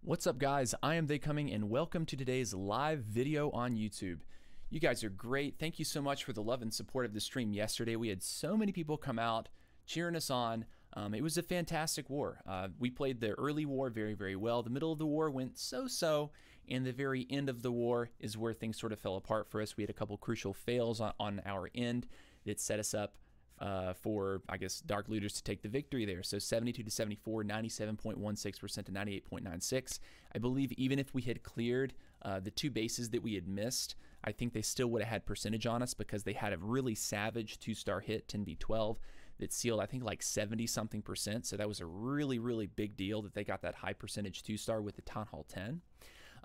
What's up, guys? I am They Coming, and welcome to today's live video on YouTube. You guys are great. Thank you so much for the love and support of the stream yesterday. We had so many people come out cheering us on. It was a fantastic war. We played the early war very well. The middle of the war went so-so, and the very end of the war is where things sort of fell apart for us. We had a couple crucial fails on our end that set us up for, I guess, Dark Looters to take the victory there. So 72 to 74, 97.16% to 98.96. I believe even if we had cleared the two bases that we had missed, I think they still would have had percentage on us because they had a really savage 2-star hit, 10v12, that sealed, I think, like 70-something%. So that was a really big deal that they got that high percentage 2-star with the Town Hall 10.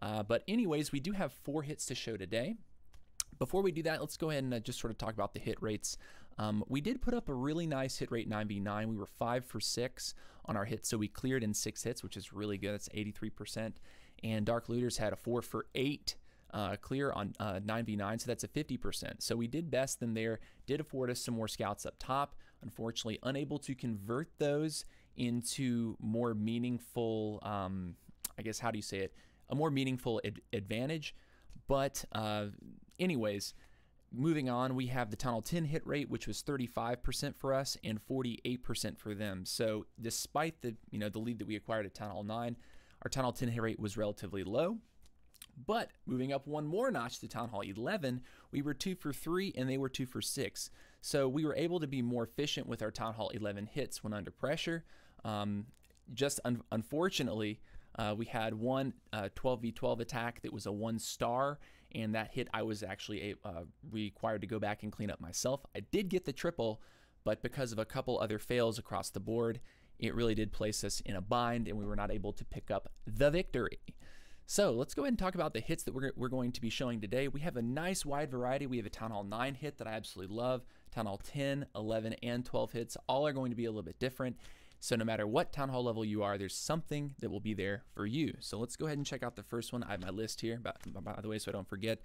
But anyways, we do have 4 hits to show today. Before we do that, let's go ahead and just sort of talk about the hit rates. We did put up a really nice hit rate 9v9. We were 5 for 6 on our hits, so we cleared in 6 hits, which is really good. That's 83%. And Dark Looters had a 4 for 8 clear on 9v9, so that's a 50%. So we did best than there, did afford us some more scouts up top. Unfortunately, unable to convert those into more meaningful, I guess, how do you say it? A more meaningful advantage. But anyways, moving on, we have the Town Hall 10 hit rate, which was 35% for us and 48% for them. So despite the the lead that we acquired at Town Hall 9, our Town Hall 10 hit rate was relatively low. But moving up one more notch to Town Hall 11, we were 2 for 3 and they were 2 for 6. So we were able to be more efficient with our Town Hall 11 hits when under pressure. Unfortunately, we had one 12v12 attack that was a 1-star, and that hit I was actually required to go back and clean up myself. I did get the triple, but because of a couple other fails across the board, it really did place us in a bind, and we were not able to pick up the victory. So let's go ahead and talk about the hits that we're going to be showing today. We have a nice wide variety. We have a Town Hall 9 hit that I absolutely love. Town Hall 10, 11, and 12 hits. All are going to be a little bit different. So no matter what Town Hall level you are, there's something that will be there for you. So let's go ahead and check out the first one. I have my list here, by the way, so I don't forget.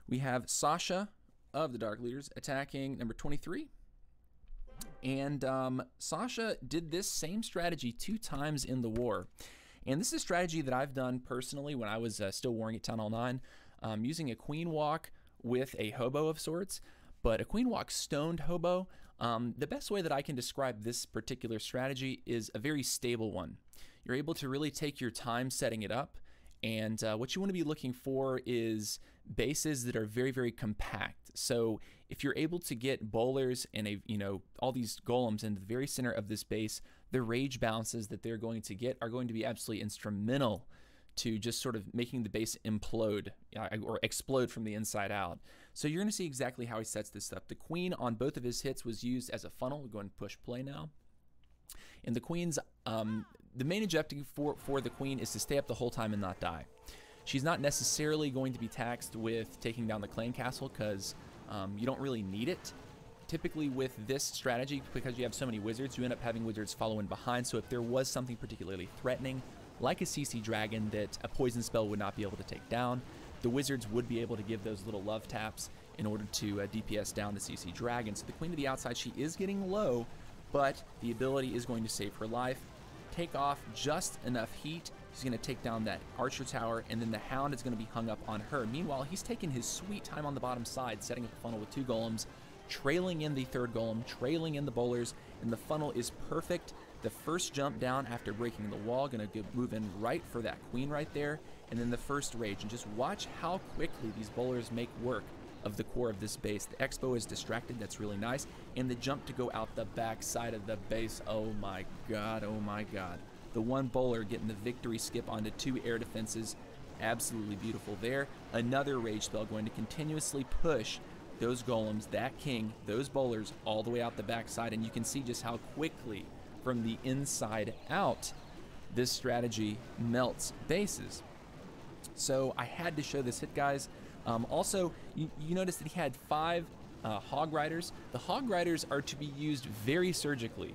We have Sasha of the Dark Looters attacking number 23. And Sasha did this same strategy 2 times in the war. And this is a strategy that I've done personally when I was still warring at Town Hall 9, using a Queen Walk with a hobo of sorts. But a Queen Walk stoned hobo, the best way that I can describe this particular strategy is a very stable one. You're able to really take your time setting it up, and what you want to be looking for is bases that are very compact. So if you're able to get bowlers and all these golems into the very center of this base, the rage bounces that they're going to get are going to be absolutely instrumental to just sort of making the base implode or explode from the inside out. So you're going to see exactly how he sets this up. The queen on both of his hits was used as a funnel. We'll go ahead and push play now. And the queen's, the main objective for the queen is to stay up the whole time and not die. She's not necessarily going to be taxed with taking down the clan castle because you don't really need it. Typically with this strategy, because you have so many wizards, you end up having wizards follow in behind. So if there was something particularly threatening, like a CC dragon that a poison spell would not be able to take down, the wizards would be able to give those little love taps in order to DPS down the CC dragon. So the queen to the outside, she is getting low, but the ability is going to save her life. Take off just enough heat. She's going to take down that archer tower, and then the hound is going to be hung up on her. Meanwhile, he's taking his sweet time on the bottom side, setting up a funnel with 2 golems, trailing in the 3rd golem, trailing in the bowlers, and the funnel is perfect. The first jump down after breaking the wall, going to move in right for that queen right there, and then the first rage. And just watch how quickly these bowlers make work of the core of this base. The Expo is distracted, that's really nice, and the jump to go out the back side of the base, oh my god, oh my god. The one bowler getting the victory skip onto 2 air defenses, absolutely beautiful there. Another rage spell going to continuously push those golems, that king, those bowlers all the way out the back side, and you can see just how quickly from the inside out this strategy melts bases. So I had to show this hit, guys. Also, you notice that he had 5 Hog Riders. The Hog Riders are to be used very surgically.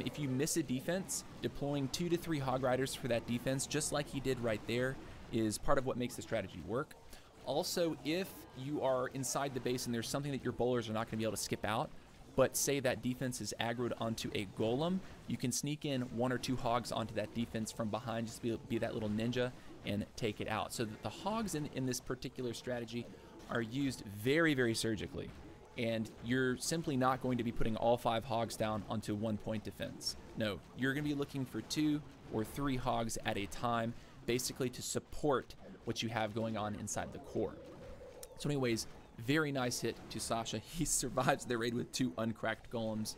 If you miss a defense, deploying 2 to 3 Hog Riders for that defense, just like he did right there, is part of what makes the strategy work. Also, if you are inside the base and there's something that your bowlers are not going to be able to skip out, but say that defense is aggroed onto a golem, you can sneak in 1 or 2 hogs onto that defense from behind, just be that little ninja and take it out. So the hogs in this particular strategy are used very, very surgically. And you're simply not going to be putting all 5 hogs down onto 1-point defense. No, you're going to be looking for 2 or 3 hogs at a time, basically to support what you have going on inside the core. So anyways, very nice hit to Sasha. He survives the raid with 2 uncracked golems.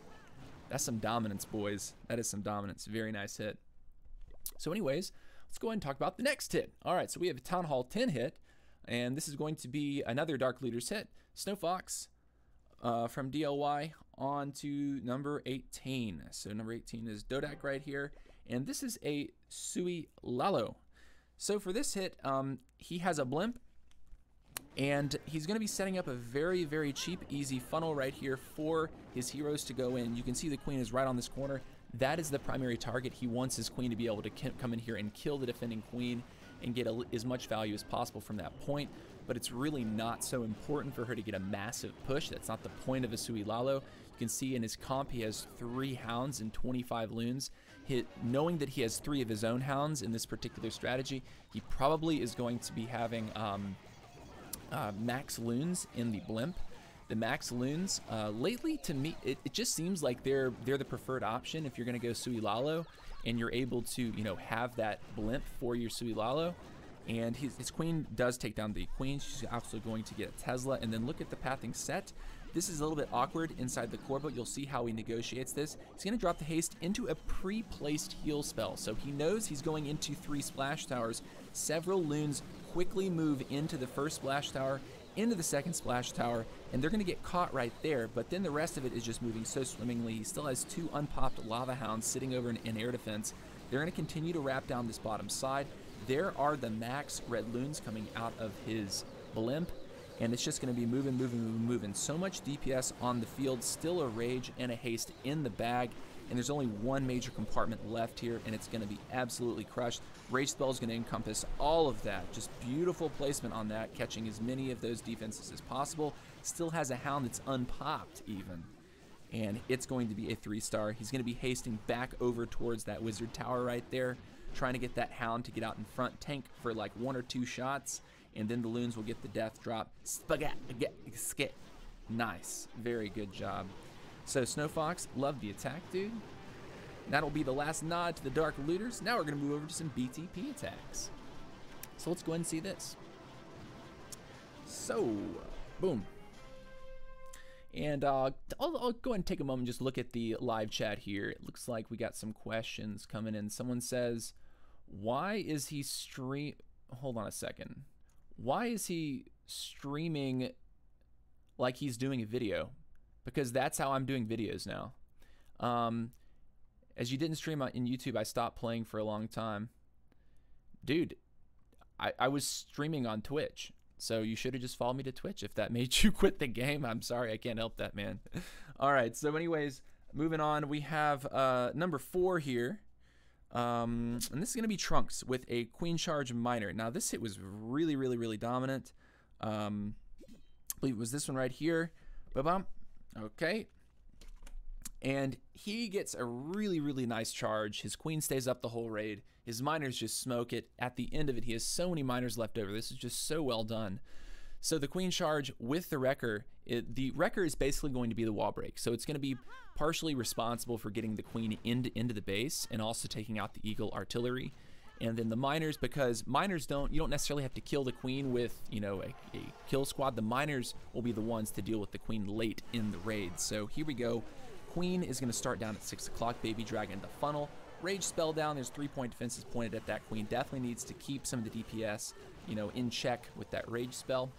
That's some dominance, boys. That is some dominance. Very nice hit. So anyways, let's go ahead and talk about the next hit. All right, so we have a Town Hall 10 hit, and this is going to be another Dark Looters hit. Snowfox from DLY on to number 18. So number 18 is Dodik right here, and this is a CWL. So for this hit, he has a blimp, and he's going to be setting up a very, very cheap, easy funnel right here for his heroes to go in. You can see the queen is right on this corner. That is the primary target. He wants his queen to be able to come in here and kill the defending queen and get as much value as possible from that point. But it's really not so important for her to get a massive push. That's not the point of a CWL. You can see in his comp he has 3 hounds and 25 loons. Knowing that he has 3 of his own hounds in this particular strategy, he probably is going to be having max loons in the blimp. The max loons, lately to me, it just seems like they're the preferred option if you're going to go CWL and you're able to, you know, have that blimp for your CWL. And his queen does take down the queen. She's also going to get a Tesla. And then look at the pathing set. This is a little bit awkward inside the core, but you'll see how he negotiates this. He's going to drop the haste into a pre-placed heal spell. So he knows he's going into 3 splash towers. Several loons quickly move into the first splash tower, into the second splash tower, and they're going to get caught right there. But then the rest of it is just moving so swimmingly. He still has 2 unpopped lava hounds sitting over in air defense. They're going to continue to wrap down this bottom side. There are the max red loons coming out of his blimp, and it's just going to be moving. So much DPS on the field, still a rage and a haste in the bag, and there's only 1 major compartment left here, and it's going to be absolutely crushed. Rage spell is going to encompass all of that. Just beautiful placement on that, catching as many of those defenses as possible. Still has a hound that's unpopped even, and it's going to be a 3-star. He's going to be hasting back over towards that wizard tower right there, trying to get that hound to get out in front, tank for like 1 or 2 shots, and then the loons will get the death drop. Spaghetti. Nice. Very good job. So Snowfox, love the attack, dude. That'll be the last nod to the Dark Looters. Now we're going to move over to some BTP attacks. So let's go ahead and see this. So, boom. And I'll go ahead and take a moment and just look at the live chat here. It looks like we got some questions coming in. Someone says, why is he hold on a second. Why is he streaming like he's doing a video? Because that's how I'm doing videos now. As you didn't stream in YouTube, I stopped playing for a long time. Dude, I was streaming on Twitch. So you should have just followed me to Twitch if that made you quit the game. I'm sorry, I can't help that, man. All right, so anyways, moving on, we have number 4 here. And this is going to be Trunks with a Queen Charge Miner. Now, this hit was really, really, really dominant. I believe it was this one right here. Ba-bum. Okay. And he gets a really, really nice charge. His queen stays up the whole raid. His miners just smoke it. At the end of it, he has so many miners left over. This is just so well done. So the queen charge with the wrecker, the wrecker is basically going to be the wall break. So it's going to be partially responsible for getting the queen into the base and also taking out the eagle artillery. And then the miners, because miners you don't necessarily have to kill the queen with, you know, a kill squad. The miners will be the ones to deal with the queen late in the raid. So here we go. Queen is going to start down at 6 o'clock. Baby Dragon the funnel. Rage spell down. There's 3-point defenses pointed at that queen. Definitely needs to keep some of the DPS, you know, in check with that rage spell.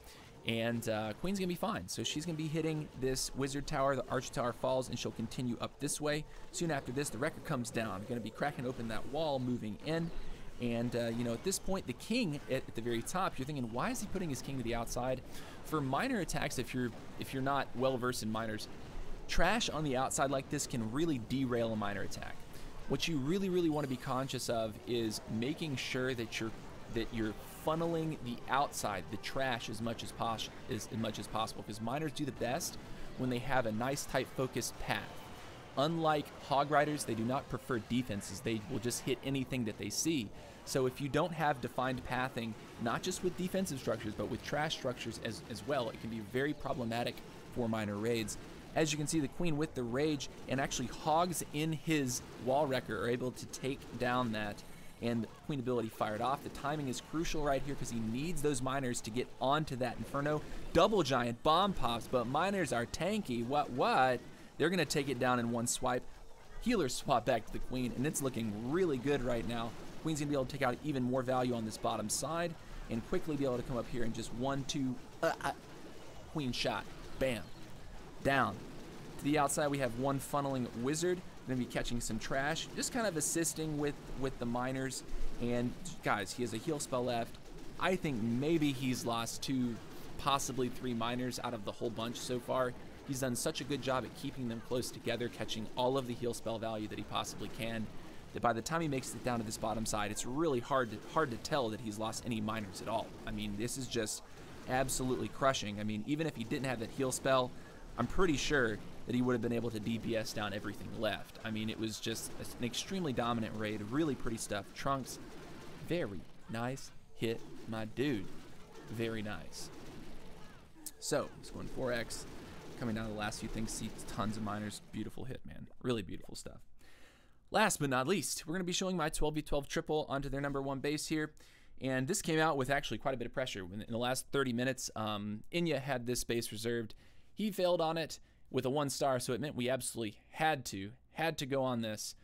And Queen's going to be fine. So she's going to be hitting this wizard tower. The arch tower falls, and she'll continue up this way. Soon after this, the wrecker comes down. Going to be cracking open that wall, moving in. And, you know, at this point, the king at the very top, you're thinking, why is he putting his king to the outside? For minor attacks, if you're not well-versed in minors, trash on the outside like this can really derail a minor attack. What you really, really want to be conscious of is making sure that you're funneling the outside, the trash, as much as possible, because miners do the best when they have a nice tight focused path. Unlike hog riders, they do not prefer defenses. They will just hit anything that they see. So if you don't have defined pathing, not just with defensive structures, but with trash structures as well, it can be very problematic for miner raids. As you can see, the queen with the rage and actually hogs in his wall wrecker are able to take down that, and the queen ability fired off. The timing is crucial right here because he needs those miners to get onto that inferno. Double giant bomb pops, but miners are tanky. What? They're going to take it down in one swipe. Healers swap back to the queen, and it's looking really good right now. Queen's going to be able to take out even more value on this bottom side and quickly be able to come up here and just 1-2 queen shot. Bam. Down. To the outside, we have one funneling wizard. Going to be catching some trash, just kind of assisting with the miners. And guys, he has a heal spell left. I think maybe he's lost 2, possibly 3 miners out of the whole bunch so far. He's done such a good job at keeping them close together, catching all of the heal spell value that he possibly can, that by the time he makes it down to this bottom side, it's really hard to tell that he's lost any miners at all. I mean, this is just absolutely crushing. I mean, even if he didn't have that heal spell, I'm pretty sure that he would have been able to DPS down everything left. I mean, it was just an extremely dominant raid, really pretty stuff. Trunks, very nice hit, my dude. Very nice. So, he's going 4x. Coming down to the last few things, see tons of miners. Beautiful hit, man. Really beautiful stuff. Last but not least, we're going to be showing my 12v12 triple onto their #1 base here. And this came out with actually quite a bit of pressure. In the last 30 minutes, Inya had this base reserved. He failed on it with a 1-star, so it meant we absolutely had to go on this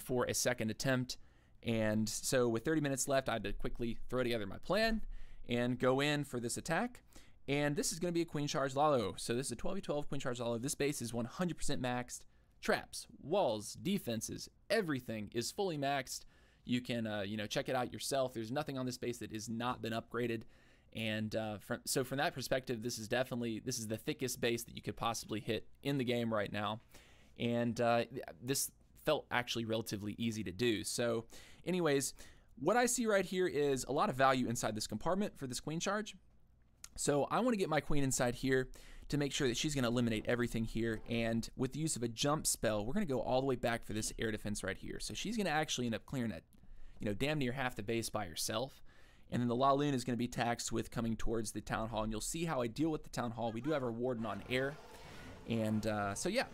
for a second attempt. And so with 30 minutes left, I had to quickly throw together my plan and go in for this attack. And this is going to be a Queen Charge Lalo. So this is a 12v12 Queen Charge Lalo. This base is 100% maxed. Traps, walls, defenses, everything is fully maxed. You can check it out yourself. There's nothing on this base that has not been upgraded. And so from that perspective, this is the thickest base that you could possibly hit in the game right now. And this felt actually relatively easy to do. So anyways, what I see right here is a lot of value inside this compartment for this Queen Charge. So I want to get my queen inside here to make sure that she's going to eliminate everything here. And with the use of a jump spell, we're going to go all the way back for this air defense right here. So she's going to actually end up clearing that, damn near half the base by herself. And then the Laloon is going to be taxed with coming towards the Town Hall. And you'll see how I deal with the Town Hall. We do have our Warden on air. And so yeah.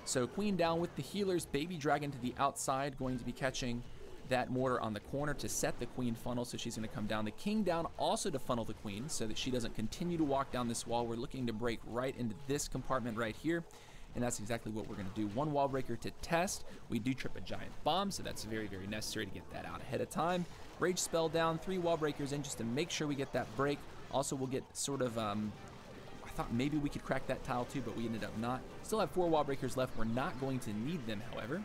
So Queen down with the healers. Baby Dragon to the outside, going to be catching that mortar on the corner to set the queen funnel, so she's going to come down. The king down also to funnel the queen so that she doesn't continue to walk down this wall. We're looking to break right into this compartment right here, and that's exactly what we're going to do. 1 wall breaker to test. We do trip a giant bomb, so that's very, very necessary to get that out ahead of time. Rage spell down, 3 wall breakers in just to make sure we get that break. Also, we'll get sort of, I thought maybe we could crack that tile too, but we ended up not. Still have 4 wall breakers left. We're not going to need them, however.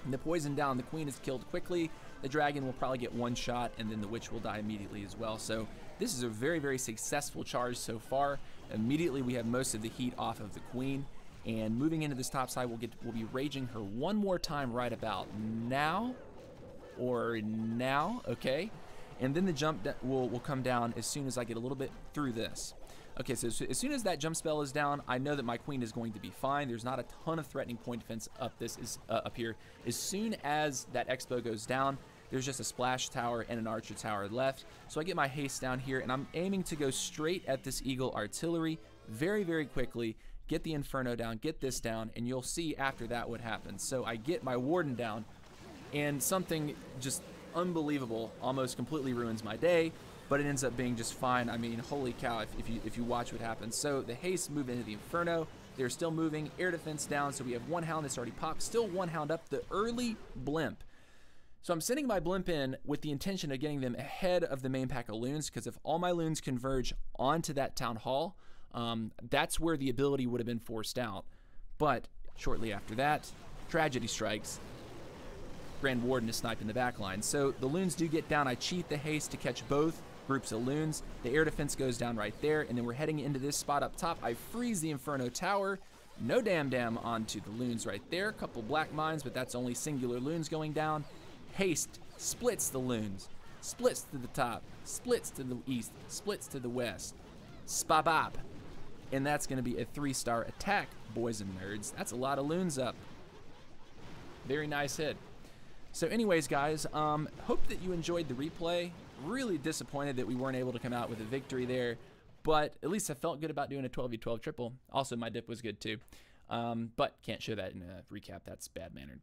And the poison down, the queen is killed quickly. The dragon will probably get 1 shot, and then the witch will die immediately as well. So this is a very, very successful charge so far. Immediately we have most of the heat off of the queen. And moving into this top side, we'll be raging her one more time right about now. Okay? And then the jump will come down as soon as I get a little bit through this. Okay, so as soon as that jump spell is down, I know that my queen is going to be fine. There's not a ton of threatening point defense up here. As soon as that expo goes down, there's just a splash tower and an archer tower left. So I get my haste down here, and I'm aiming to go straight at this eagle artillery very, very quickly. Get the inferno down, get this down, and you'll see after that what happens. So I get my warden down, and something just unbelievable almost completely ruins my day. But it ends up being just fine. I mean, holy cow, if you watch what happens. So the haste move into the inferno. They're still moving. Air defense down. So we have 1 hound that's already popped. Still 1 hound up. The early blimp. So I'm sending my blimp in with the intention of getting them ahead of the main pack of loons, because if all my loons converge onto that town hall, that's where the ability would have been forced out. But shortly after that, tragedy strikes. Grand Warden is sniped in the back line. So the loons do get down. I cheat the haste to catch both groups of loons. The air defense goes down right there, and then we're heading into this spot up top. I freeze the Inferno Tower. No damn onto the loons right there. Couple black mines, but that's only singular loons going down. Haste splits the loons. Splits to the top. Splits to the east. Splits to the west. Spabab. And that's going to be a 3-star attack, boys and nerds. That's a lot of loons up. Very nice hit. So anyways, guys, hope that you enjoyed the replay. Really disappointed that we weren't able to come out with a victory there, but at least I felt good about doing a 12v12 triple. Also, my dip was good too, but can't show that in a recap. That's bad-mannered.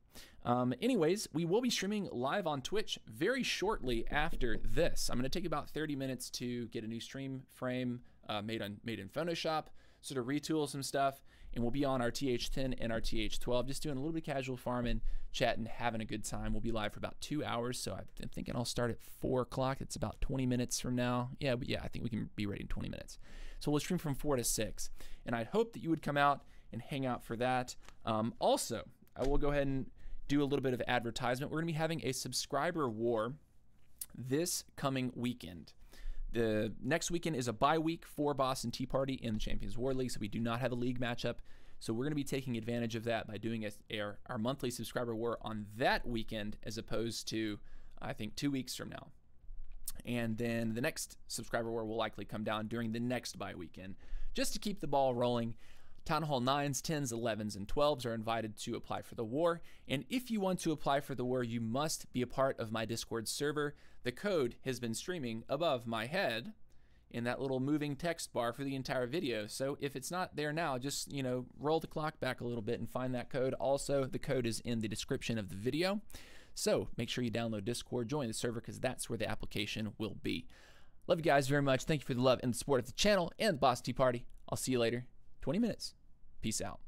Anyways, we will be streaming live on Twitch very shortly after this. I'm going to take about 30 minutes to get a new stream frame made in Photoshop, sort of retool some stuff, and we'll be on our TH10 and our TH12, just doing a little bit of casual farming, chatting, having a good time. We'll be live for about 2 hours, so I'm thinking I'll start at 4 o'clock. It's about 20 minutes from now. Yeah, but yeah, I think we can be ready in 20 minutes. So we'll stream from 4 to 6, and I hope that you would come out and hang out for that. Also, I will go ahead and do a little bit of advertisement. We're going to be having a subscriber war this coming weekend. The next weekend is a bye week for Boston Tea Party in the Champions War League, so we do not have a league matchup. So we're going to be taking advantage of that by doing our monthly subscriber war on that weekend, as opposed to, I think, 2 weeks from now. And then the next subscriber war will likely come down during the next bye weekend, just to keep the ball rolling. Town Hall 9s, 10s, 11s, and 12s are invited to apply for the war. And if you want to apply for the war, you must be a part of my Discord server. The code has been streaming above my head in that little moving text bar for the entire video. So if it's not there now, just, you know, roll the clock back a little bit and find that code. Also, the code is in the description of the video. So make sure you download Discord, join the server, because that's where the application will be. Love you guys very much. Thank you for the love and the support of the channel and the Boston Tea Party. I'll see you later. 20 minutes. Peace out.